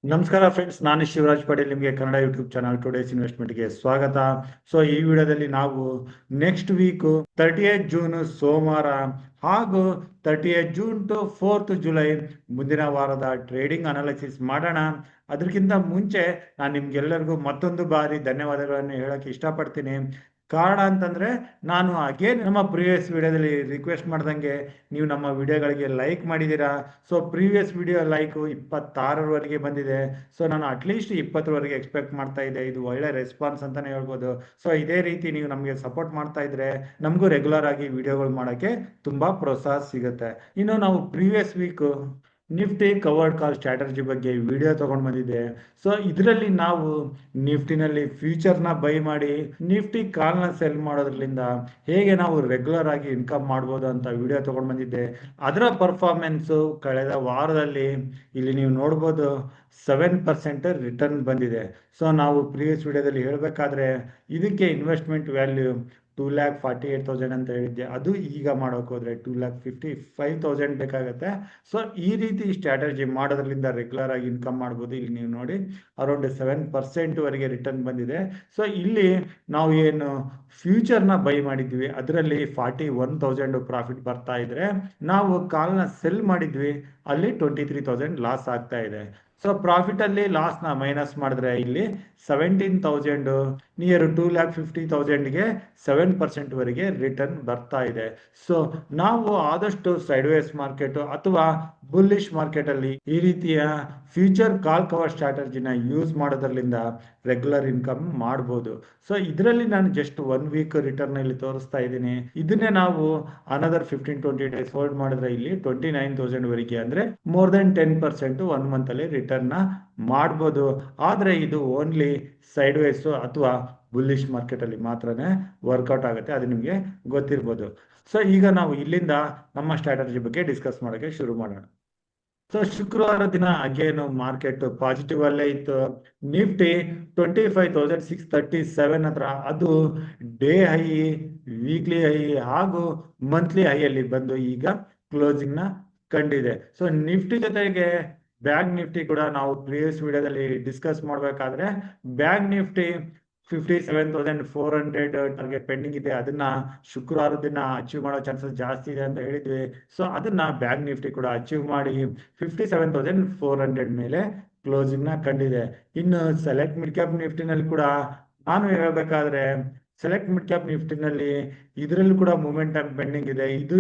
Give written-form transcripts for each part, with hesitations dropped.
ನಮಸ್ಕಾರ ಫ್ರೆಂಡ್ಸ್, ನಾನು ಶಿವರಾಜ್ ಪಟೇಲ್. ನಿಮಗೆ ಕನ್ನಡ ಯೂಟ್ಯೂಬ್ ಚಾನಲ್ ಟುಡೇಸ್ ಇನ್ವೆಸ್ಟ್ಮೆಂಟ್ಗೆ ಸ್ವಾಗತ. ಸೊ ಈ ವಿಡಿಯೋದಲ್ಲಿ ನಾವು ನೆಕ್ಸ್ಟ್ ವೀಕ್ 30th ಜೂನ್ ಸೋಮವಾರ ಹಾಗೂ 30th June to 4th July ಮುಂದಿನ ವಾರದ ಟ್ರೇಡಿಂಗ್ ಅನಾಲಿಸಿಸ್ ಮಾಡೋಣ. ಅದಕ್ಕಿಂತ ಮುಂಚೆ ನಾನು ನಿಮ್ಗೆಲ್ಲರಿಗೂ ಮತ್ತೊಂದು ಬಾರಿ ಧನ್ಯವಾದಗಳನ್ನು ಹೇಳಕ್ಕೆ ಇಷ್ಟಪಡ್ತೀನಿ. ಕಾರಣ ಅಂತಂದ್ರೆ ನಾನು ಅಗೇನ್ ನಮ್ಮ ಪ್ರೀವಿಯಸ್ ವಿಡಿಯೋದಲ್ಲಿ ರಿಕ್ವೆಸ್ಟ್ ಮಾಡ್ದಂಗೆ ನೀವು ನಮ್ಮ ವಿಡಿಯೋಗಳಿಗೆ ಲೈಕ್ ಮಾಡಿದ್ದೀರಾ. ಸೊ ಪ್ರೀವಿಯಸ್ ವಿಡಿಯೋ ಲೈಕ್ 26ರವರೆಗೆ ಬಂದಿದೆ. ಸೊ ನಾನು ಅಟ್ಲೀಸ್ಟ್ 20ರವರೆಗೆ ಎಕ್ಸ್ಪೆಕ್ಟ್ ಮಾಡ್ತಾ ಇದ್ದೆ. ಇದು ಒಳ್ಳೆ ರೆಸ್ಪಾನ್ಸ್ ಅಂತಾನೆ ಹೇಳ್ಬೋದು. ಸೊ ಇದೇ ರೀತಿ ನೀವು ನಮಗೆ ಸಪೋರ್ಟ್ ಮಾಡ್ತಾ ಇದ್ರೆ ನಮಗೂ ರೆಗ್ಯುಲರ್ ಆಗಿ ವಿಡಿಯೋಗಳು ಮಾಡೋಕ್ಕೆ ತುಂಬಾ ಪ್ರೋತ್ಸಾಹ ಸಿಗುತ್ತೆ. ಇನ್ನು ನಾವು ಪ್ರೀವಿಯಸ್ ವೀಕ್ ನಿಫ್ಟಿ ಕವರ್ಡ್ ಕಾಲ್ ಸ್ಟ್ರಾಟಜಿ ಬಗ್ಗೆ ವಿಡಿಯೋ ತಗೊಂಡು ಬಂದಿದ್ದೆ. ಸೊ ಇದರಲ್ಲಿ ನಾವು ನಿಫ್ಟಿನಲ್ಲಿ ಫ್ಯೂಚರ್ನ ಬೈ ಮಾಡಿ ನಿಫ್ಟಿ ಕಾಲ್ನ ಸೆಲ್ ಮಾಡೋದ್ರಿಂದ ಹೇಗೆ ನಾವು ರೆಗ್ಯುಲರ್ ಆಗಿ ಇನ್ಕಮ್ ಮಾಡ್ಬೋದು ಅಂತ ವಿಡಿಯೋ ತಗೊಂಡು ಬಂದಿದ್ದೆ. ಅದರ ಪರ್ಫಾರ್ಮೆನ್ಸು ಕಳೆದ ವಾರದಲ್ಲಿ ಇಲ್ಲಿ ನೀವು ನೋಡ್ಬೋದು 7% ರಿಟರ್ನ್ ಬಂದಿದೆ. ಸೊ ನಾವು ಪ್ರೀವಿಯಸ್ ವಿಡಿಯೋದಲ್ಲಿ ಹೇಳಬೇಕಾದ್ರೆ ಇದಕ್ಕೆ ಇನ್ವೆಸ್ಟ್ಮೆಂಟ್ ವ್ಯಾಲ್ಯೂ 2,48,000 ಅಂತ ಹೇಳಿದ್ದೆ. ಅದು ಈಗ ಮಾಡೋಕೆ ಹೋದ್ರೆ 2,55,000 ಬೇಕಾಗುತ್ತೆ. ಸೊ ಈ ರೀತಿ ಸ್ಟ್ರಾಟಜಿ ಮಾಡೋದ್ರಿಂದ ರೆಗ್ಯುಲರ್ ಆಗಿ ಇನ್ಕಮ್ ಮಾಡ್ಬೋದು. ಇಲ್ಲಿ ನೀವು ನೋಡಿ ಅರೌಂಡ್ 7% ವರೆಗೆ ರಿಟರ್ನ್ ಬಂದಿದೆ. ಸೊ ಇಲ್ಲಿ ನಾವು ಏನು ಫ್ಯೂಚರ್ನ ಬೈ ಮಾಡಿದ್ವಿ ಅದರಲ್ಲಿ 41,000 ಪ್ರಾಫಿಟ್ ಬರ್ತಾ ಇದ್ರೆ, ನಾವು ಕಾಲ್ನ ಸೆಲ್ ಮಾಡಿದ್ವಿ ಅಲ್ಲಿ 23,000 ಲಾಸ್ ಆಗ್ತಾ ಇದೆ. ಸೊ ಪ್ರಾಫಿಟ್ ಅಲ್ಲಿ ಲಾಸ್ನ ಮೈನಸ್ ಮಾಡಿದ್ರೆ ಇಲ್ಲಿ 17,000 ನಿಯರ್ 2,50,000ಗೆ 7% ವರೆಗೆ ರಿಟರ್ನ್ ಬರ್ತಾ ಇದೆ. ಸೊ ನಾವು ಆದಷ್ಟು ಸೈಡ್ವೇಸ್ ಮಾರ್ಕೆಟ್ ಅಥವಾ ಬುಲ್ಲಿಶ್ ಮಾರ್ಕೆಟ್ ಅಲ್ಲಿ ಈ ರೀತಿಯ ಫ್ಯೂಚರ್ ಕಾಲ್ ಕವರ್ ಸ್ಟ್ರಾಟಜಿನ ಯೂಸ್ ಮಾಡೋದ್ರಿಂದ ರೆಗ್ಯುಲರ್ ಇನ್ಕಮ್ ಮಾಡ್ಬೋದು. ಸೊ ಇದರಲ್ಲಿ ನಾನು ಜಸ್ಟ್ 1 ವೀಕ್ ರಿಟರ್ನ್ ಇಲ್ಲಿ ತೋರಿಸ್ತಾ ಇದ್ದೀನಿ. ಇದನ್ನೇ ನಾವು ಅನದರ್ 15-20 ಡೇಸ್ ಹೋಲ್ಡ್ ಮಾಡಿದ್ರೆ ಇಲ್ಲಿ 29,000 ವರೆಗೆ ಅಂದ್ರೆ ಮೋರ್ ದೆನ್ 10% 1 ಮಂತ್ ಅಲ್ಲಿ ರಿಟರ್ನ್ ಮಾಡ್ಬೋದು. ಆದ್ರೆ ಇದು ಓನ್ಲಿ ಸೈಡ್ ವೇಸ್ ಅಥವಾ ಬುಲ್ಲಿಶ್ ಮಾರ್ಕೆಟ್ ಅಲ್ಲಿ ಮಾತ್ರನೇ ವರ್ಕೌಟ್ ಆಗುತ್ತೆ, ಅದು ನಿಮಗೆ ಗೊತ್ತಿರ್ಬೋದು. ಸೊ ಈಗ ನಾವು ಇಲ್ಲಿಂದ ನಮ್ಮ ಸ್ಟ್ರಾಟಜಿ ಬಗ್ಗೆ ಡಿಸ್ಕಸ್ ಮಾಡೋಕೆ ಶುರು ಮಾಡೋಣ. ಸೊ ಶುಕ್ರವಾರ ದಿನ ಅಗೇನು ಮಾರ್ಕೆಟ್ ಪಾಸಿಟಿವ್ ಅಲ್ಲೇ ಇತ್ತು. ನಿಫ್ಟಿ 25,637 ಹತ್ರ, ಅದು ಡೇ ಹೈ, ವೀಕ್ಲಿ ಹೈ ಹಾಗೂ ಮಂತ್ಲಿ ಹೈ ಅಲ್ಲಿ ಬಂದು ಈಗ ಕ್ಲೋಸಿಂಗ್ ನ ಕಂಡಿದೆ. ಸೊ ನಿಫ್ಟಿ ಜೊತೆಗೆ ಬ್ಯಾಂಕ್ ನಿಫ್ಟಿ ಕೂಡ ನಾವು ಪ್ರೀವಿಯಸ್ ವಿಡಿಯೋದಲ್ಲಿ ಡಿಸ್ಕಸ್ ಮಾಡಬೇಕಾದ್ರೆ ಬ್ಯಾಂಕ್ ನಿಫ್ಟಿ 57,400 ಟಾರ್ಗೆಟ್ ಪೆಂಡಿಂಗ್ ಇದೆ. ಅದನ್ನ ಶುಕ್ರವಾರ ದಿನ ಅಚೀವ್ ಮಾಡೋ ಚಾನ್ಸಸ್ ಜಾಸ್ತಿ ಇದೆ ಅಂತ ಹೇಳಿದ್ವಿ. ಸೊ ಅದನ್ನ ಬ್ಯಾಂಕ್ ನಿಫ್ಟಿ ಕೂಡ ಅಚೀವ್ ಮಾಡಿ 57,400 ಮೇಲೆ ಕ್ಲೋಸಿಂಗ್ ನ ಕಂಡಿದೆ. ಇನ್ನು ಸೆಲೆಕ್ಟ್ ಮಿಡ್ ಕ್ಯಾಪ್ ನಿಫ್ಟಿನಲ್ಲಿ ಕೂಡ ನಾನು ಹೇಳ್ಬೇಕಾದ್ರೆ ಸೆಲೆಕ್ಟ್ ಮಿಡ್ ಕ್ಯಾಪ್ ನಿಫ್ಟಿನಲ್ಲಿ ಇದರಲ್ಲೂ ಕೂಡ ಮೂಮೆಂಟಮ್ ಪೆಂಡಿಂಗ್ ಇದೆ. ಇದು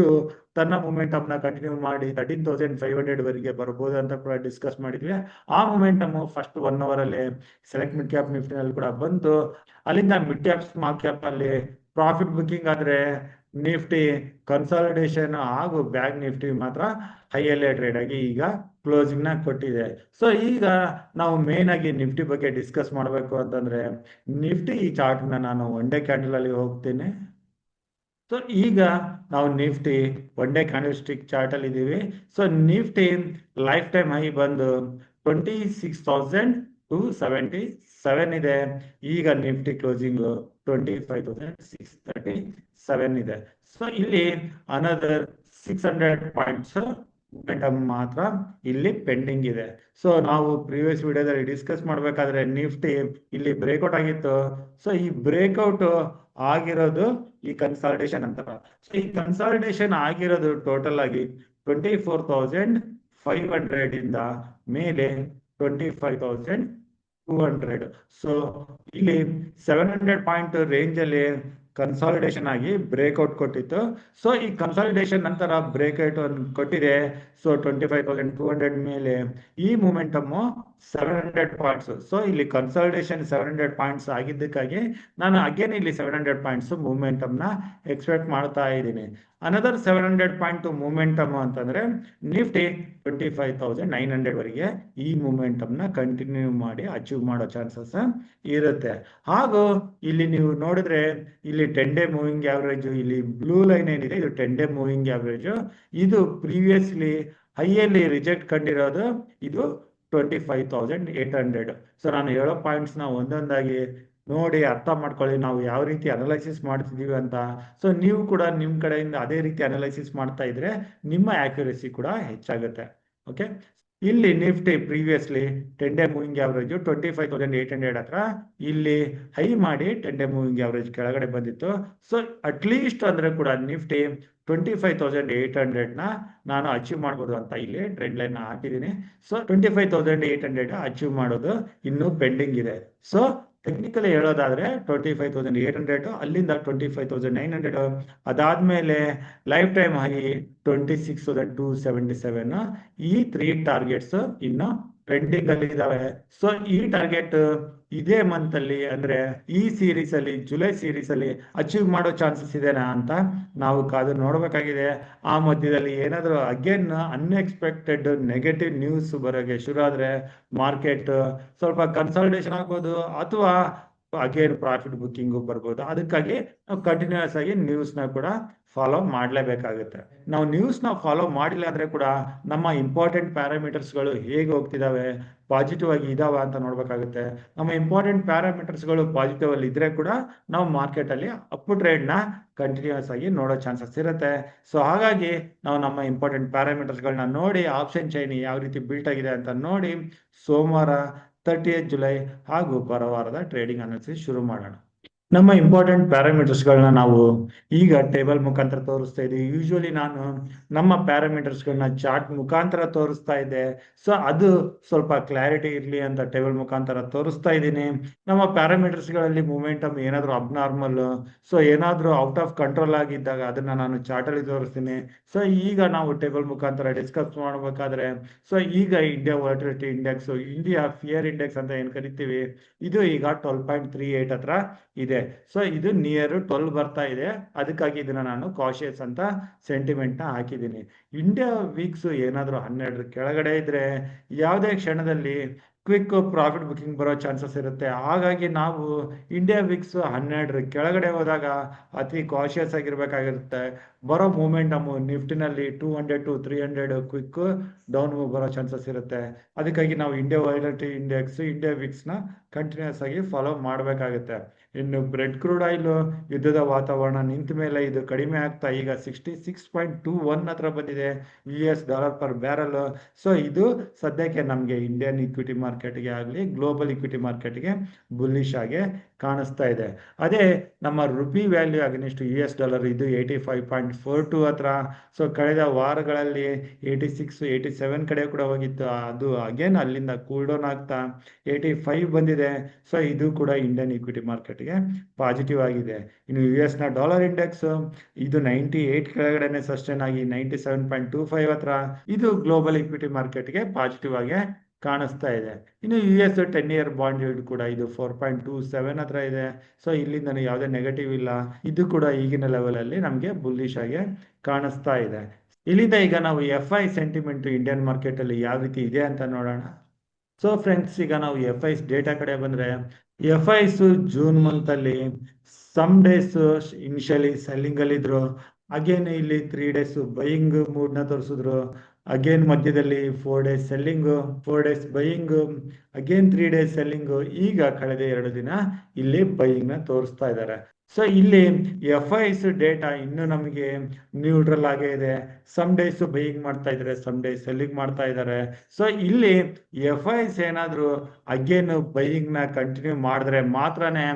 ತನ್ನ ಮೂಮೆಂಟಮ್ ನ ಕಂಟಿನ್ಯೂ ಮಾಡಿ 13,500 ವರೆಗೆ ಬರ್ಬೋದು ಅಂತ ಕೂಡ ಡಿಸ್ಕಸ್ ಮಾಡಿದ್ವಿ. ಆ ಮೂಮೆಂಟಮ್ ಫಸ್ಟ್ 1 ಅವರ್ ಅಲ್ಲಿ ಸೆಲೆಕ್ಟ್ ಮಿಡ್ ಕ್ಯಾಪ್ ನಿಫ್ಟಿನಲ್ಲಿ ಕೂಡ ಬಂತು. ಅಲ್ಲಿಂದ ಮಿಡ್ ಕ್ಯಾಪ್ ಸ್ಮಾಲ್ ಕ್ಯಾಪ್ ಅಲ್ಲಿ ಪ್ರಾಫಿಟ್ ಬುಕಿಂಗ್ ಆದ್ರೆ ನಿಫ್ಟಿ ಕನ್ಸಾಲಿಡೇಷನ್ ಹಾಗೂ ಬ್ಯಾಂಕ್ ನಿಫ್ಟಿ ಮಾತ್ರ ಹೈಯಲ್ಲೇ ಟ್ರೇಡ್ ಆಗಿ ಈಗ ಕ್ಲೋಸಿಂಗ್ ನ ಕೊಟ್ಟಿದೆ. ಸೊ ಈಗ ನಾವು ಮೇನ್ ಆಗಿ ನಿಫ್ಟಿ ಬಗ್ಗೆ ಡಿಸ್ಕಸ್ ಮಾಡಬೇಕು ಅಂತಂದ್ರೆ ನಿಫ್ಟಿ ಈ ಚಾರ್ಟ್ ನಾನು 1 ಡೇ ಕ್ಯಾಂಡಲ್ ಅಲ್ಲಿ ಹೋಗ್ತೀನಿ. ಸೊ ಈಗ ನಾವು Nifty 1 day candle stick chart ಅಲ್ಲಿ ಇದೀವಿ. So Nifty life time high ಬಂದು 26,277 ಇದೆ. ಈಗ ನಿಫ್ಟಿ ಕ್ಲೋಸಿಂಗ್ 25,637 ಇದೆ. ಸೊ ಇಲ್ಲಿ ಅನದರ್ 600 ಪಾಯಿಂಟ್ಸ್ ಮಾತ್ರ ಇಲ್ಲಿ ಪೆಂಡಿಂಗ್ ಇದೆ. ಸೊ ನಾವು ಪ್ರೀವಿಯಸ್ ವಿಡಿಯೋದಲ್ಲಿ ಡಿಸ್ಕಸ್ ಮಾಡ್ಬೇಕಾದ್ರೆ ನಿಫ್ಟಿ ಇಲ್ಲಿ ಬ್ರೇಕ್ಔಟ್ ಆಗಿತ್ತು. ಸೊ ಈ ಬ್ರೇಕ್ಔಟ್ ಆಗಿರೋದು ಈ ಕನ್ಸಾಲಿಡೇಷನ್ ಅಂತ. ಸೊ ಈ ಕನ್ಸಾಲಿಡೇಷನ್ ಆಗಿರೋದು ಟೋಟಲ್ ಆಗಿ 24,500 ಇಂದ ಮೇಲೆ 25,200. ಸೊ ಇಲ್ಲಿ 700 ಪಾಯಿಂಟ್ ರೇಂಜ್ ಅಲ್ಲಿ ಕನ್ಸಾಲಿಡೇಷನ್ ಆಗಿ ಬ್ರೇಕ್ಔಟ್ ಕೊಟ್ಟಿತ್ತು. ಸೊ ಈ ಕನ್ಸಾಲಿಡೇಷನ್ ನಂತರ ಬ್ರೇಕ್ಔಟ್ ಕೊಟ್ಟಿದೆ. ಸೊ 25,200 ಮೇಲೆ ಈ ಮೂಮೆಂಟಮ್ 700 ಪಾಯಿಂಟ್ಸ್. ಸೊ ಇಲ್ಲಿ ಕನ್ಸಾಲಿಡೇಷನ್ 700 ಪಾಯಿಂಟ್ಸ್ ಆಗಿದ್ದಕ್ಕಾಗಿ ನಾನು ಅಗೇನ್ ಇಲ್ಲಿ 700 ಪಾಯಿಂಟ್ಸ್ ಮೂಮೆಂಟಮ್ ನ ಎಕ್ಸ್ಪೆಕ್ಟ್ ಮಾಡ್ತಾ ಇದ್ದೀನಿ. ಅನದರ್ 700 ಪಾಯಿಂಟ್ ಮೂಮೆಂಟಮ್ ಅಂತಂದ್ರೆ ನಿಫ್ಟಿ 25,900 ವರೆಗೆ ಈ ಮೂಮೆಂಟಮ್ ನ ಕಂಟಿನ್ಯೂ ಮಾಡಿ ಅಚೀವ್ ಮಾಡೋ ಚಾನ್ಸಸ್ ಇರುತ್ತೆ. ಹಾಗೂ ಇಲ್ಲಿ ನೀವು ನೋಡಿದ್ರೆ ಇಲ್ಲಿ 10 ಡೇ ಮೂವಿಂಗ್ ಆವರೇಜ್, ಇಲ್ಲಿ ಬ್ಲೂ ಲೈನ್ ಏನಿದೆ ಇದು 10 ಡೇ ಮೂವಿಂಗ್ ಆವರೇಜ್. ಇದು ಪ್ರೀವಿಯಸ್ಲಿ ಹೈಯಲ್ಲಿ ರಿಜೆಕ್ಟ್ ಕಂಡಿರೋದು ಇದು 25,800. ಸೊ ನಾನು ಹೇಳೋ ಪಾಯಿಂಟ್ಸ್ ನ ಒಂದೊಂದಾಗಿ ನೋಡಿ ಅರ್ಥ ಮಾಡ್ಕೊಳ್ಳಿ, ನಾವು ಯಾವ ರೀತಿ ಅನಲೈಸಿಸ್ ಮಾಡ್ತಿದೀವಿ ಅಂತ. ಸೊ ನೀವು ಕೂಡ ನಿಮ್ ಕಡೆಯಿಂದ ಅದೇ ರೀತಿ ಅನಲೈಸಿಸ್ ಮಾಡ್ತಾ ಇದ್ರೆ ನಿಮ್ಮ ಆಕ್ಯುರಸಿ ಕೂಡ ಹೆಚ್ಚಾಗುತ್ತೆ. ಓಕೆ. ಇಲ್ಲಿ Nifty previously 10 day moving average 25,800 ಹತ್ರ ಇಲ್ಲಿ ಹೈ ಮಾಡಿ 10 ಡೇ ಮೂವಿಂಗ್ ಆವರೇಜ್ ಕೆಳಗಡೆ ಬಂದಿತ್ತು. ಸೊ ಅಟ್ಲೀಸ್ಟ್ ಅಂದ್ರೆ ಕೂಡ ನಿಫ್ಟಿ 25,800 ನಾನು ಅಚೀವ್ ಮಾಡ್ಬೋದು ಅಂತ ಇಲ್ಲಿ ಟ್ರೆಂಡ್ ಲೈನ್ ಹಾಕಿದ್ದೀನಿ. ಸೊ 25,800 ಅಚೀವ್ ಮಾಡೋದು ಇನ್ನೂ ಪೆಂಡಿಂಗ್ ಇದೆ. ಸೊ ಟೆಕ್ನಿಕಲಿ ಹೇಳೋದಾದ್ರೆ 25,800, ಅಲ್ಲಿಂದ 25,900, ಅದಾದ್ಮೇಲೆ ಲೈಫ್ ಟೈಮ್ ಹೈ 26,277. ಈ 3 ಟಾರ್ಗೆಟ್ಸ್ ಇನ್ನು ಪೆಂಡಿಂಗ್ ಅಲ್ಲಿ ಇದಾವೆ. ಸೊ ಈ ಟಾರ್ಗೆಟ್ ಇದೇ ಮಂತ್ ಅಲ್ಲಿ ಅಂದ್ರೆ ಈ ಸೀರೀಸ್ ಅಲ್ಲಿ ಜುಲೈ ಸೀರೀಸ್ ಅಲ್ಲಿ ಅಚೀವ್ ಮಾಡೋ ಚಾನ್ಸಸ್ ಇದೆನಾ ಅಂತ ನಾವು ಕಾದು ನೋಡ್ಬೇಕಾಗಿದೆ. ಆ ಮಧ್ಯದಲ್ಲಿ ಏನಾದರೂ ಅಗೇನ್ ಅನ್ಎಕ್ಸ್ಪೆಕ್ಟೆಡ್ ನೆಗೆಟಿವ್ ನ್ಯೂಸ್ ಬರೋಕೆ ಶುರು ಆದ್ರೆ ಮಾರ್ಕೆಟ್ ಸ್ವಲ್ಪ ಕನ್ಸಲ್ಟೇಷನ್ ಆಗ್ಬೋದು, ಅಥವಾ ಅಗೇನ್ ಪ್ರಾಫಿಟ್ ಬುಕ್ಕಿಂಗು ಬರ್ಬೋದು. ಅದಕ್ಕಾಗಿ ನಾವು ಕಂಟಿನ್ಯೂಸ್ ಆಗಿ ನ್ಯೂಸ್ನ ಕೂಡ ಫಾಲೋ ಮಾಡಲೇಬೇಕಾಗುತ್ತೆ. ನಾವು ನ್ಯೂಸ್ನ ಫಾಲೋ ಮಾಡಿಲ್ಲ ಅಂದ್ರೆ ಕೂಡ ನಮ್ಮ ಇಂಪಾರ್ಟೆಂಟ್ ಪ್ಯಾರಾಮೀಟರ್ಸ್ಗಳು ಹೇಗೆ ಹೋಗ್ತಿದಾವೆ, ಪಾಸಿಟಿವ್ ಆಗಿ ಇದಾವ ಅಂತ ನೋಡ್ಬೇಕಾಗುತ್ತೆ. ನಮ್ಮ ಇಂಪಾರ್ಟೆಂಟ್ ಪ್ಯಾರಾಮೀಟರ್ಸ್ಗಳು ಪಾಸಿಟಿವ್ ಅಲ್ಲಿ ಇದ್ರೆ ಕೂಡ ನಾವು ಮಾರ್ಕೆಟ್ ಅಲ್ಲಿ ಅಪ್ ಟ್ರೇಡ್ನ ಕಂಟಿನ್ಯೂಸ್ ಆಗಿ ನೋಡೋ ಚಾನ್ಸಸ್ ಇರುತ್ತೆ. ಸೊ ಹಾಗಾಗಿ ನಾವು ನಮ್ಮ ಇಂಪಾರ್ಟೆಂಟ್ ಪ್ಯಾರಾಮೀಟರ್ಸ್ಗಳನ್ನ ನೋಡಿ ಆಪ್ಷನ್ ಚೈನ್ ಯಾವ ರೀತಿ ಬಿಲ್ಟ್ ಆಗಿದೆ ಅಂತ ನೋಡಿ ಸೋಮವಾರ 30th ಜುಲೈ ಹಾಗೂ ಬರೋವಾರದ ಟ್ರೇಡಿಂಗ್ ಅನಾಲಿಸಿಸ್ ಶುರು ಮಾಡೋಣ. ನಮ್ಮ ಇಂಪಾರ್ಟೆಂಟ್ ಪ್ಯಾರಾಮೀಟರ್ಸ್ಗಳನ್ನ ನಾವು ಈಗ ಟೇಬಲ್ ಮುಖಾಂತರ ತೋರಿಸ್ತಾ ಇದ್ದೀವಿ. ಯೂಶುವಲಿ ನಾನು ನಮ್ಮ ಪ್ಯಾರಾಮೀಟರ್ಸ್ಗಳನ್ನ ಚಾರ್ಟ್ ಮುಖಾಂತರ ತೋರಿಸ್ತಾ ಇದ್ದೆ. ಸೊ ಅದು ಸ್ವಲ್ಪ ಕ್ಲಾರಿಟಿ ಇರಲಿ ಅಂತ ಟೇಬಲ್ ಮುಖಾಂತರ ತೋರಿಸ್ತಾ ಇದ್ದೀನಿ. ನಮ್ಮ ಪ್ಯಾರಾಮೀಟರ್ಸ್ಗಳಲ್ಲಿ ಮೂಮೆಂಟಮ್ ಏನಾದರೂ ಅಬ್ನಾರ್ಮಲ್, ಸೊ ಏನಾದರೂ ಔಟ್ ಆಫ್ ಕಂಟ್ರೋಲ್ ಆಗಿದ್ದಾಗ ಅದನ್ನ ನಾನು ಚಾರ್ಟ್ ಅಲ್ಲಿ ತೋರಿಸ್ತೀನಿ. ಸೊ ಈಗ ನಾವು ಟೇಬಲ್ ಮುಖಾಂತರ ಡಿಸ್ಕಸ್ ಮಾಡಬೇಕಾದ್ರೆ, ಸೊ ಈಗ India volatility index, India fear index ಅಂತ ಏನ್ ಕರಿತೀವಿ, ಇದು ಈಗ 12.38 ಹತ್ರ ಇದೆ. ಸೊ ಇದು ನಿಯರ್ 12 ಬರ್ತಾ ಇದೆ. ಅದಕ್ಕಾಗಿ ಇದನ್ನ ನಾನು ಕಾಶಿಯಸ್ ಅಂತ ಸೆಂಟಿಮೆಂಟ್ ನ ಹಾಕಿದ್ದೀನಿ. ಇಂಡಿಯಾ ವೀಕ್ಸ್ ಏನಾದರೂ 12 ಕೆಳಗಡೆ ಇದ್ರೆ ಯಾವುದೇ ಕ್ಷಣದಲ್ಲಿ ಕ್ವಿಕ್ ಪ್ರಾಫಿಟ್ ಬುಕಿಂಗ್ ಬರೋ ಚಾನ್ಸಸ್ ಇರುತ್ತೆ. ಹಾಗಾಗಿ ನಾವು ಇಂಡಿಯಾ ವಿಕ್ಸ್ 12 ಕೆಳಗಡೆ ಹೋದಾಗ ಅತಿ ಕಾಶಿಯಸ್ ಆಗಿರ್ಬೇಕಾಗಿರುತ್ತೆ. ಬರೋ ಮೂಮೆಂಟಮ್ ನಿಫ್ಟಿನಲ್ಲಿ 200 to 300 ಕ್ವಿಕ್ ಡೌನ್ ಮೂವ್ ಬರೋ ಚಾನ್ಸಸ್ ಇರುತ್ತೆ. ಅದಕ್ಕಾಗಿ ನಾವು India volatility index, India VIX ನ ಕಂಟಿನ್ಯೂಸ್ ಆಗಿ ಫಾಲೋ ಮಾಡಬೇಕಾಗುತ್ತೆ. ಇನ್ನು ಬ್ರೆಡ್ ಕ್ರೂಡ್ ಆಯಿಲ್ ಯುದ್ಧದ ವಾತಾವರಣ ನಿಂತ ಮೇಲೆ ಇದು ಕಡಿಮೆ ಆಗ್ತಾ ಈಗ 66.21 ಹತ್ರ ಬಂದಿದೆ $US per ಬ್ಯಾರಲ್. ಸೊ ಇದು ಸದ್ಯಕ್ಕೆ ನಮಗೆ ಇಂಡಿಯನ್ ಇಕ್ವಿಟಿ ಮಾರ್ಕೆಟ್ಗೆ ಆಗಲಿ ಗ್ಲೋಬಲ್ ಇಕ್ವಿಟಿ ಮಾರ್ಕೆಟ್ಗೆ ಬುಲ್ಲಿಶ್ ಆಗಿ ಕಾಣಿಸ್ತಾ ಇದೆ. ಅದೇ ನಮ್ಮ ರುಪಿ ವ್ಯಾಲ್ಯೂ ಅಗೇನ್ಸ್ಟ್ $US ಇದು 85.42 ಹತ್ರ. ಸೊ ಕಳೆದ ವಾರಗಳಲ್ಲಿ 86, 87 ಕಡೆ ಕೂಡ ಹೋಗಿತ್ತು. ಅದು ಅಗೇನ್ ಅಲ್ಲಿಂದ ಕೂಲ್ ಡೌನ್ ಆಗ್ತಾ 85 ಬಂದಿದೆ. ಸೊ ಇದು ಕೂಡ ಇಂಡಿಯನ್ ಇಕ್ವಿಟಿ ಮಾರ್ಕೆಟ್ಗೆ ಪಾಸಿಟಿವ್ ಆಗಿದೆ. ಇನ್ನು US ನ ಡಾಲರ್ ಇಂಡೆಕ್ಸ್ ಇದು 98 ಕೆಳಗಡೆನೆ ಸಸ್ಟೈನ್ ಆಗಿ 97.25 ಹತ್ರ, ಇದು ಗ್ಲೋಬಲ್ ಇಕ್ವಿಟಿ ಮಾರ್ಕೆಟ್ಗೆ ಪಾಸಿಟಿವ್ ಆಗಿ ಕಾಣಿಸ್ತಾ ಇದೆ. ಇನ್ನು US 10-year ಬಾಂಡ್ yield ಕೂಡ ಇದು 4.27 ಹತ್ರ ಇದೆ. ಸೊ ಇಲ್ಲಿಂದ ಯಾವುದೇ ನೆಗೆಟಿವ್ ಇಲ್ಲ. ಇದು ಕೂಡ ಈಗಿನ ಲೆವೆಲ್ ಅಲ್ಲಿ ನಮಗೆ ಬುಲ್ಲಿಶ್ ಆಗಿ ಕಾಣಿಸ್ತಾ ಇದೆ. ಇಲ್ಲಿಂದ ಈಗ ನಾವು FI ಸೆಂಟಿಮೆಂಟ್ ಇಂಡಿಯನ್ ಮಾರ್ಕೆಟ್ ಅಲ್ಲಿ ಯಾವ ರೀತಿ ಇದೆ ಅಂತ ನೋಡೋಣ. ಸೊ ಫ್ರೆಂಡ್ಸ್, ಈಗ ನಾವು FIs ಡೇಟಾ ಕಡೆ ಬಂದ್ರೆ FIs ಜೂನ್ ಮಂತ್ ಅಲ್ಲಿ ಸಮ್ ಡೇಸ್ ಇನಿಷಿಯಲಿ ಸೆಲ್ಲಿಂಗ್ ಅಲ್ಲಿ ಇದ್ರು. ಅಗೇನ್ ಇಲ್ಲಿ 3 days ಬೈಯಿಂಗ್ ಮೂಡ್ ನ ತೋರಿಸಿದ್ರು. ಅಗೇನ್ ಮಧ್ಯದಲ್ಲಿ 4 days selling, 4 days buying, again 3 days selling. ಈಗ ಕಳೆದ 2 ದಿನ ಇಲ್ಲಿ ಬೈಯಿಂಗ್ ನ ತೋರಿಸ್ತಾ ಇದ್ದಾರೆ. ಸೊ ಇಲ್ಲಿ FIs ಡೇಟಾ ಇನ್ನು ನಮಗೆ ನ್ಯೂಟ್ರಲ್ ಆಗೇ ಇದೆ. ಸಮ್ ಡೇಸ್ ಬೈಯಿಂಗ್ ಮಾಡ್ತಾ ಇದ್ದಾರೆ, ಸಮ್ ಡೇಸ್ ಸೆಲ್ಲಿಂಗ್ ಮಾಡ್ತಾ ಇದ್ದಾರೆ. ಸೊ ಇಲ್ಲಿ FIs ಏನಾದ್ರು ಅಗೇನ್ ಬೈಯಿಂಗ್ ನ ಕಂಟಿನ್ಯೂ ಮಾಡಿದ್ರೆ ಮಾತ್ರನೇ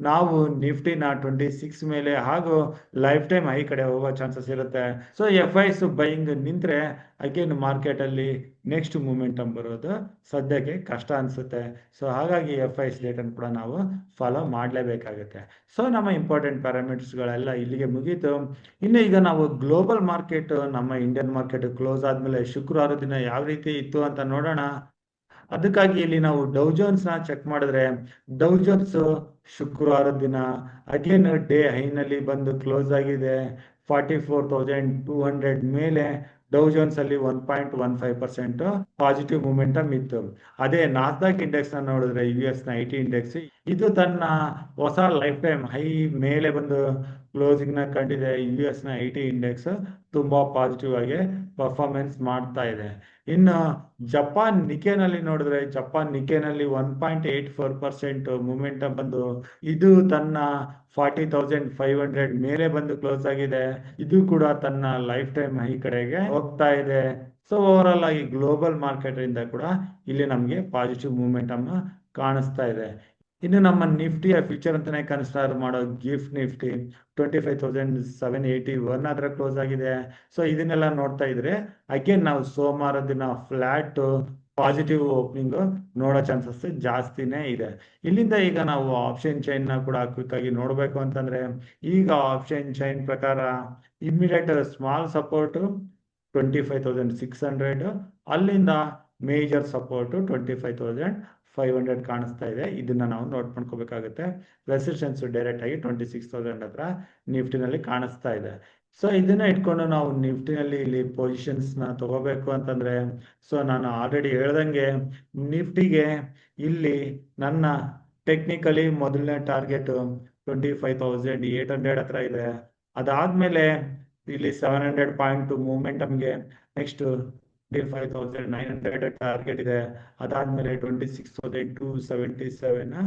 ನಾವು ನಿಫ್ಟಿನ 26 ಮೇಲೆ ಹಾಗೂ ಲೈಫ್ ಟೈಮ್ ಹೈ ಕಡೆ ಹೋಗೋ ಚಾನ್ಸಸ್ ಇರುತ್ತೆ. ಸೊ FIs ಬೈಯಿಂಗ್ ನಿಂತ್ರೆ ಅಗೇನ್ ಮಾರ್ಕೆಟ್ ಅಲ್ಲಿ ನೆಕ್ಸ್ಟ್ ಮೂಮೆಂಟಮ್ ಬರೋದು ಸದ್ಯಕ್ಕೆ ಕಷ್ಟ ಅನ್ಸುತ್ತೆ. ಸೊ ಹಾಗಾಗಿ FIs ಡೇಟನ್ನು ಕೂಡ ನಾವು ಫಾಲೋ ಮಾಡಲೇಬೇಕಾಗುತ್ತೆ. ಸೊ ನಮ್ಮ ಇಂಪಾರ್ಟೆಂಟ್ ಪ್ಯಾರಾಮೀಟರ್ಸ್ಗಳೆಲ್ಲ ಇಲ್ಲಿಗೆ ಮುಗೀತು. ಇನ್ನು ಈಗ ನಾವು ಗ್ಲೋಬಲ್ ಮಾರ್ಕೆಟ್, ನಮ್ಮ ಇಂಡಿಯನ್ ಮಾರ್ಕೆಟ್ ಕ್ಲೋಸ್ ಆದ್ಮೇಲೆ ಶುಕ್ರವಾರ ದಿನ ಯಾವ ರೀತಿ ಇತ್ತು ಅಂತ ನೋಡೋಣ. ಅದಕ್ಕಾಗಿ ಇಲ್ಲಿ ನಾವು ಡೌ ಜೋನ್ಸ್ ನ ಚೆಕ್ ಮಾಡಿದ್ರೆ, ಡೌ ಜೋನ್ಸ್ ಶುಕ್ರವಾರದ ದಿನ ಅಗೇನ್ ಡೇ ಹೈನಲ್ಲಿ ಬಂದು ಕ್ಲೋಸ್ ಆಗಿದೆ 44,200 ಮೇಲೆ. ಡೌ ಜೋನ್ಸ್ ಅಲ್ಲಿ 1.15% ಪಾಸಿಟಿವ್ ಮೂಮೆಂಟಮ್ ಇತ್ತು. ಅದೇ ನಾಸ್ಡಾಕ್ ಇಂಡೆಕ್ಸ್ ನ ನೋಡಿದ್ರೆ US ನ IT ಇಂಡೆಕ್ಸ್ ಇದು ತನ್ನ ಹೊಸ ಲೈಫ್ ಟೈಮ್ ಹೈ ಮೇಲೆ ಬಂದು ಕ್ಲೋಸಿಂಗ್ ನ ಕಂಡಿದೆ. US ನ IT ಇಂಡೆಕ್ಸ್ ತುಂಬಾ ಪಾಸಿಟಿವ್ ಆಗಿ ಪರ್ಫಾರ್ಮೆನ್ಸ್ ಮಾಡ್ತಾ ಇದೆ. ಇನ್ನು ಜಪಾನ್ ನಿಕೆನಲ್ಲಿ ನೋಡಿದ್ರೆ, ಜಪಾನ್ ನಿಕೆನಲ್ಲಿ 1.84% ಮೂಮೆಂಟಮ್ ಬಂದು ಇದು ತನ್ನ 40,500 ಮೇಲೆ ಬಂದು ಕ್ಲೋಸ್ ಆಗಿದೆ. ಇದು ಕೂಡ ತನ್ನ ಲೈಫ್ ಟೈಮ್ ಹೈ ಕಡೆಗೆ ಹೋಗ್ತಾ ಇದೆ. ಸೊ ಓವರ್ ಆಗಿ ಗ್ಲೋಬಲ್ ಮಾರ್ಕೆಟ್ ಇಂದ ಕೂಡ ಇಲ್ಲಿ ನಮಗೆ ಪಾಸಿಟಿವ್ ಮೂಮೆಂಟಮ್ ಕಾಣಿಸ್ತಾ ಇದೆ. ಇನ್ನು ನಮ್ಮ ನಿಫ್ಟಿಯ ಫ್ಯೂಚರ್ ಅಂತಾನೆ ಕನ್ಸಿಡರ್ ಮಾಡೋ ಗಿಫ್ಟ್ ನಿಫ್ಟಿ 25,781 ಹತ್ರ ಕ್ಲೋಸ್ ಆಗಿದೆ. ಸೊ ಇದನ್ನೆಲ್ಲ ನೋಡ್ತಾ ಇದ್ರೆ ಅಗೇನ್ ನಾವು ಸೋಮವಾರ ದಿನ ಫ್ಲಾಟ್ ಪಾಸಿಟಿವ್ ಓಪನಿಂಗ್ ನೋಡೋ ಚಾನ್ಸಸ್ ಜಾಸ್ತಿನೇ ಇದೆ. ಇಲ್ಲಿಂದ ಈಗ ನಾವು ಆಪ್ಷನ್ ಚೈನ್ ನ ಕೂಡ ಕ್ವಿಕ್ ಆಗಿ ನೋಡ್ಬೇಕು ಅಂತಂದ್ರೆ, ಈಗ ಆಪ್ಷನ್ ಚೈನ್ ಪ್ರಕಾರ ಇಮ್ಮಿಡಿಯೇಟ್ ಸ್ಮಾಲ್ ಸಪೋರ್ಟ್ 25,600, ಅಲ್ಲಿಂದ ಮೇಜರ್ ಸಪೋರ್ಟ್ 25,500 ಕಾಣಿಸ್ತಾ ಇದೆ. ಇದನ್ನ ನಾವು ನೋಟ್ ಮಾಡ್ಕೋಬೇಕಾಗುತ್ತೆ. ರೆಸಿಸ್ಟೆನ್ಸ್ ಡೈರೆಕ್ಟ್ ಆಗಿ 26,000 ಹತ್ರ ನಿಫ್ಟಿನಲ್ಲಿ ಕಾಣಿಸ್ತಾ ಇದೆ. ಸೊ ಇದನ್ನ ಇಟ್ಕೊಂಡು ನಾವು ನಿಫ್ಟಿನಲ್ಲಿ ಇಲ್ಲಿ ಪೊಸಿಷನ್ಸ್ ನ ತಗೋಬೇಕು ಅಂತಂದ್ರೆ, ಸೊ ನಾನು ಆಲ್ರೆಡಿ ಹೇಳ್ದಂಗೆ ನಿಫ್ಟಿಗೆ ಇಲ್ಲಿ ನನ್ನ ಟೆಕ್ನಿಕಲಿ ಮೊದಲನೇ ಟಾರ್ಗೆಟ್ 25,800 ಹತ್ರ ಇದೆ. ಅದಾದ್ಮೇಲೆ ಇಲ್ಲಿ 700 ಪಾಯಿಂಟ್ ಮೂಮೆಂಟಮ್ಗೆ ನೆಕ್ಸ್ಟ್ 25,900 ಟಾರ್ಗೆಟ್ ಇದೆ. ಅದಾದ್ಮೇಲೆ 26,277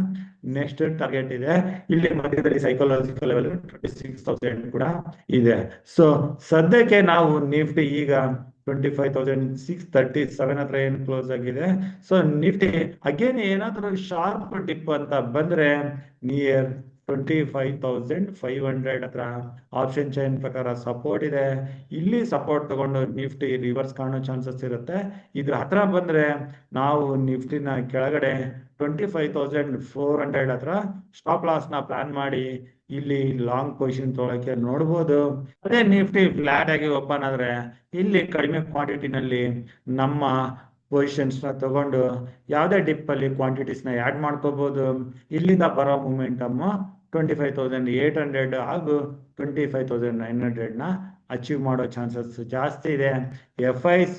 ನೆಕ್ಸ್ಟ್ ಟಾರ್ಗೆಟ್ ಇದೆ. ಇಲ್ಲಿ ಮಧ್ಯದಲ್ಲಿ ಸೈಕಾಲಜಿಕಲ್ ಲೆವೆಲ್ 26,000 ಕೂಡ ಇದೆ. ಸೊ ಸದ್ಯಕ್ಕೆ ನಾವು ನಿಫ್ಟಿ ಈಗ 25,637 ಹತ್ರ ಏನು ಕ್ಲೋಸ್ ಆಗಿದೆ. ಸೊ ನಿಫ್ಟಿ ಅಗೇನ್ ಏನಾದರೂ ಶಾರ್ಪ್ ಡಿಪ್ ಅಂತ ಬಂದ್ರೆ ನಿಯರ್ 25,500 ಹತ್ರ ಆಪ್ಷನ್ ಚೈನ್ ಪ್ರಕಾರ ಸಪೋರ್ಟ್ ಇದೆ. ಇಲ್ಲಿ ಸಪೋರ್ಟ್ ತಗೊಂಡು ನಿಫ್ಟಿ ರಿವರ್ಸ್ ಕಾಣೋ ಚಾನ್ಸಸ್ ಇರುತ್ತೆ. ಇದ್ರ ಹತ್ರ ಬಂದ್ರೆ ನಾವು ನಿಫ್ಟಿನ ಕೆಳಗಡೆ 25,400 ಹತ್ರ ಸ್ಟಾಪ್ ಲಾಸ್ ನ ಪ್ಲಾನ್ ಮಾಡಿ ಇಲ್ಲಿ ಲಾಂಗ್ ಪೊಸಿಷನ್ ತೊಗೊಳಕ್ಕೆ ನೋಡ್ಬೋದು. ಅದೇ ನಿಫ್ಟಿ ಫ್ಲಾಟ್ ಆಗಿ ಓಪನ್ ಆದ್ರೆ ಇಲ್ಲಿ ಕಡಿಮೆ ಕ್ವಾಂಟಿಟಿನಲ್ಲಿ ನಮ್ಮ ಪೊಸಿಷನ್ಸ್ ನ ತಗೊಂಡು ಯಾವುದೇ ಡಿಪ್ ಅಲ್ಲಿ ಕ್ವಾಂಟಿಟೀಸ್ ನ ಆಡ್ ಮಾಡ್ಕೋಬಹುದು. ಇಲ್ಲಿಂದ ಬರೋ ಮೂಮೆಂಟಮ್ 25,800 ಹಾಗೂ 25,900 ನ ಅಚೀವ್ ಮಾಡೋ ಚಾನ್ಸಸ್ ಜಾಸ್ತಿ ಇದೆ. FIs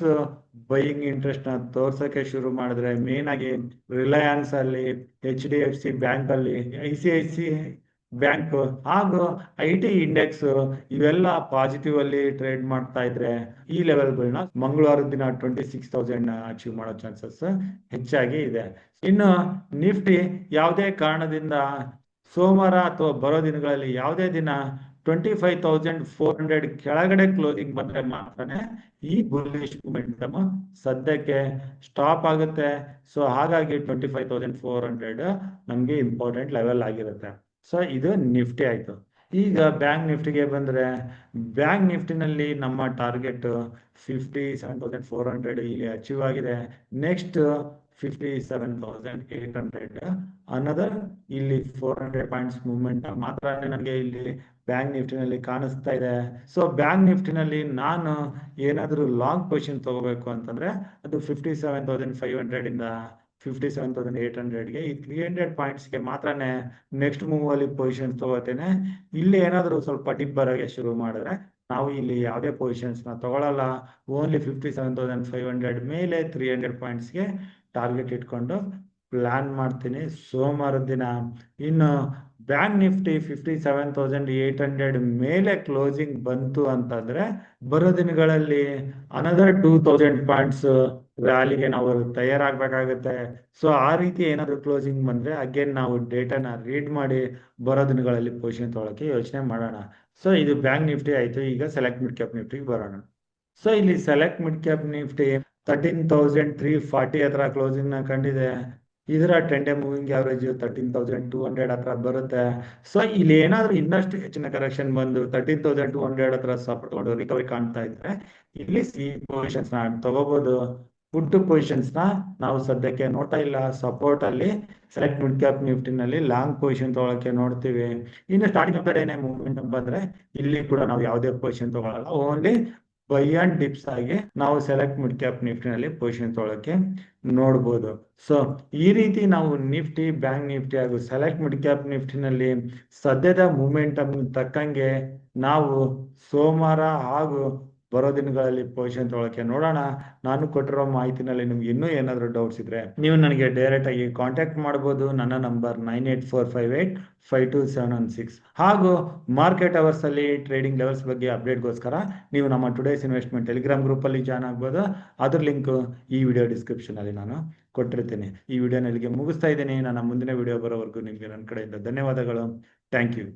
ಬೈಯಿಂಗ್ ಇಂಟ್ರೆಸ್ಟ್ ನ ತೋರ್ಸಕ್ಕೆ ಶುರು ಮಾಡಿದ್ರೆ ಮೇನ್ ಆಗಿ ರಿಲಯನ್ಸ್ ಅಲ್ಲಿ, HDFC ಬ್ಯಾಂಕ್ ಅಲ್ಲಿ, ICICI ಬ್ಯಾಂಕ್ ಹಾಗೂ IT ಇಂಡೆಕ್ಸ್ ಇವೆಲ್ಲ ಪಾಸಿಟಿವ್ ಅಲ್ಲಿ ಟ್ರೇಡ್ ಮಾಡ್ತಾ ಇದ್ರೆ ಈ ಲೆವೆಲ್ಗಳನ್ನ ಮಂಗಳವಾರ ದಿನ 26,000 ಅಚೀವ್ ಮಾಡೋ ಚಾನ್ಸಸ್ ಹೆಚ್ಚಾಗಿ ಇದೆ. ಇನ್ನು ನಿಫ್ಟಿ ಯಾವುದೇ ಕಾರಣದಿಂದ ಸೋಮವಾರ ಅಥವಾ ಬರೋ ದಿನಗಳಲ್ಲಿ ಯಾವುದೇ ದಿನ 25,400 ಕೆಳಗಡೆ ಕ್ಲೋಸಿಂಗ್ ಬಂದ್ರೆ ಮಾತ್ರನೇ ಈ ಬುಲ್ಲಿಶ್ ಮೂಮೆಂಟಮ್ ಸದ್ಯಕ್ಕೆ ಸ್ಟಾಪ್ ಆಗುತ್ತೆ. ಸೊ ಹಾಗಾಗಿ 25,400 ನಮ್ಗೆ ಇಂಪಾರ್ಟೆಂಟ್ ಲೆವೆಲ್ ಆಗಿರುತ್ತೆ. ಸೊ ಇದು ನಿಫ್ಟಿ ಆಯ್ತು. ಈಗ ಬ್ಯಾಂಕ್ ನಿಫ್ಟಿಗೆ ಬಂದ್ರೆ, ಬ್ಯಾಂಕ್ ನಿಫ್ಟಿನಲ್ಲಿ ನಮ್ಮ ಟಾರ್ಗೆಟ್ 57,400 ಇಲ್ಲಿ ಅಚೀವ್ ಆಗಿದೆ. ನೆಕ್ಸ್ಟ್ 57,800 ಅನದರ್ ಇಲ್ಲಿ 400 ಪಾಯಿಂಟ್ಸ್ ಮೂವ್ಮೆಂಟ್ ಮಾತ್ರ ನನಗೆ ಇಲ್ಲಿ ಬ್ಯಾಂಕ್ ನಿಫ್ಟಿನಲ್ಲಿ ಕಾಣಿಸ್ತಾ ಇದೆ. ಸೊ ಬ್ಯಾಂಕ್ ನಿಫ್ಟಿನಲ್ಲಿ ನಾನು ಏನಾದರೂ ಲಾಂಗ್ ಪೊಸಿಷನ್ ತಗೋಬೇಕು ಅಂತಂದ್ರೆ ಅದು 57,500 ಇಂದ 57,800ಗೆ ಈ 300 ಪಾಯಿಂಟ್ಸ್ಗೆ ಮಾತ್ರನೇ ನೆಕ್ಸ್ಟ್ ಮೂವ್ ಅಲ್ಲಿ ಪೊಸಿಷನ್ ತಗೋತೇನೆ. ಇಲ್ಲಿ ಏನಾದರೂ ಸ್ವಲ್ಪ ಡಿಪ್ ಬರೋಕೆ ಶುರು ಮಾಡಿದ್ರೆ ನಾವು ಇಲ್ಲಿ ಯಾವುದೇ ಪೊಸಿಷನ್ಸ್ ನ ತಗೊಳ್ಳಲ್ಲ. ಓನ್ಲಿ 57,500 ಮೇಲೆ 300 ಪಾಯಿಂಟ್ಸ್ಗೆ ಟಾರ್ಗೆಟ್ ಇಟ್ಕೊಂಡು ಪ್ಲಾನ್ ಮಾಡ್ತೀನಿ ಸೋಮವಾರ ದಿನ. ಇನ್ನು ಬ್ಯಾಂಕ್ ನಿಫ್ಟಿ 57,800 ಮೇಲೆ ಕ್ಲೋಸಿಂಗ್ ಬಂತು ಅಂತಂದ್ರೆ ಬರೋ ದಿನಗಳಲ್ಲಿ ಅನದರ್ 2,000 ಪಾಯಿಂಟ್ಸ್ ರ್ಯಾಲಿಗೆ ನಾವು ತಯಾರಾಗಬೇಕಾಗುತ್ತೆ. ಸೊ ಆ ರೀತಿ ಏನಾದ್ರು ಕ್ಲೋಸಿಂಗ್ ಬಂದ್ರೆ ಅಗೇನ್ ನಾವು ಡೇಟಾನ ರೀಡ್ ಮಾಡಿ ಬರೋ ದಿನಗಳಲ್ಲಿ ಪೊಸಿಷನ್ ತೊಗೊಳಕ್ಕೆ ಯೋಚನೆ ಮಾಡೋಣ. ಸೊ ಇದು ಬ್ಯಾಂಕ್ ನಿಫ್ಟಿ ಆಯ್ತು. ಈಗ ಸೆಲೆಕ್ಟ್ ಮಿಡ್ ಕ್ಯಾಪ್ ನಿಫ್ಟಿಗೆ ಬರೋಣ. ಸೊ ಇಲ್ಲಿ ಸೆಲೆಕ್ಟ್ ಮಿಡ್ ಕ್ಯಾಪ್ ನಿಫ್ಟಿ 13,340 ಹತ್ರ ಕ್ಲೋಸಿಂಗ್ ನ ಕಂಡಿದೆ. ಇದರ 10 ಡೇ ಮೂವಿಂಗ್ ಆವರೇಜ್ 13,200 ಹತ್ರ ಬರುತ್ತೆ. ಸೊ ಇಲ್ಲಿ ಏನಾದ್ರು ಇನ್ನಷ್ಟು ಹೆಚ್ಚಿನ ಕರೆಕ್ಷನ್ ಬಂದು 13,200 ಹತ್ರ ಸಪೋರ್ಟ್ ರಿಕವರಿ ಕಾಣ್ತಾ ಇದ್ರೆ ಇಲ್ಲಿ ಸಿ ಪೊಸಿಷನ್ಸ್ ನ ತಗೋಬಹುದು. ಪುಟ್ ಪೊಸಿಷನ್ಸ್ ನ ನಾವು ಸದ್ಯಕ್ಕೆ ನೋಡ್ತಾ ಇಲ್ಲ. ಸಪೋರ್ಟ್ ಅಲ್ಲಿ ಸೆಲೆಕ್ಟ್ ಮಿಡ್ ಕ್ಯಾಪ್ ನಿಫ್ಟಿನಲ್ಲಿ ಲಾಂಗ್ ಪೊಸಿಷನ್ ತಗೊಳಕ್ಕೆ ನೋಡ್ತೀವಿ. ಇನ್ನು ಸ್ಟಾರ್ಟಿಂಗ್ ಆಫ್ ದ ಡೇನೆ ಮೂವ್ಮೆಂಟ್ ಬಂದ್ರೆ ಇಲ್ಲಿ ಕೂಡ ನಾವು ಯಾವುದೇ ಪೊಸಿಷನ್ ತಗೊಳ್ಳಲ್ಲ. ಓನ್ಲಿ ಬೈ ಅಂಡ್ ಡಿಪ್ಸ್ ಆಗಿ ನಾವು ಸೆಲೆಕ್ಟ್ ಮಿಡ್ ಕ್ಯಾಪ್ ನಿಫ್ಟಿನಲ್ಲಿ ಪೊಸಿಷನ್ ತಗೊಳಕ್ಕೆ ನೋಡ್ಬೋದು. ಸೊ ಈ ರೀತಿ ನಾವು ನಿಫ್ಟಿ, ಬ್ಯಾಂಕ್ ನಿಫ್ಟಿ ಹಾಗೂ ಸೆಲೆಕ್ಟ್ ಮಿಡ್ ಕ್ಯಾಪ್ ನಿಫ್ಟಿನಲ್ಲಿ ಸದ್ಯದ ಮೂಮೆಂಟಮ್ ತಕ್ಕಂಗೆ ನಾವು ಸೋಮವಾರ ಹಾಗೂ ಬರೋ ದಿನಗಳಲ್ಲಿ ಪೊಸಿಷನ್ ತೊಗೊಳಕ್ಕೆ ನೋಡೋಣ. ನಾನು ಕೊಟ್ಟಿರೋ ಮಾಹಿತಿನಲ್ಲಿ ನಿಮ್ಗೆ ಇನ್ನೂ ಏನಾದರೂ ಡೌಟ್ಸ್ ಇದ್ರೆ ನೀವು ನನಗೆ ಡೈರೆಕ್ಟ್ ಆಗಿ ಕಾಂಟ್ಯಾಕ್ಟ್ ಮಾಡ್ಬೋದು. ನನ್ನ ನಂಬರ್ 9845852716. ಹಾಗೂ ಮಾರ್ಕೆಟ್ ಅವರ್ಸ್ ಅಲ್ಲಿ ಟ್ರೇಡಿಂಗ್ ಲೆವೆಲ್ಸ್ ಬಗ್ಗೆ ಅಪ್ಡೇಟ್ಗೋಸ್ಕರ ನೀವು ನಮ್ಮ ಟುಡೇಸ್ ಇನ್ವೆಸ್ಟ್ಮೆಂಟ್ ಟೆಲಿಗ್ರಾಮ್ ಗ್ರೂಪಲ್ಲಿ ಜಾಯ್ನ್ ಆಗ್ಬೋದು. ಅದ್ರ ಲಿಂಕ್ ಈ ವಿಡಿಯೋ ಡಿಸ್ಕ್ರಿಪ್ಷನ್ ಅಲ್ಲಿ ನಾನು ಕೊಟ್ಟಿರ್ತೀನಿ. ಈ ವಿಡಿಯೋನ ಇಲ್ಲಿಗೆ ಮುಗಿಸ್ತಾ ಇದ್ದೀನಿ. ನನ್ನ ಮುಂದಿನ ವಿಡಿಯೋ ಬರೋವರೆಗೂ ನಿಮಗೆ ನನ್ನ ಕಡೆಯಿಂದ ಧನ್ಯವಾದಗಳು. Thank you.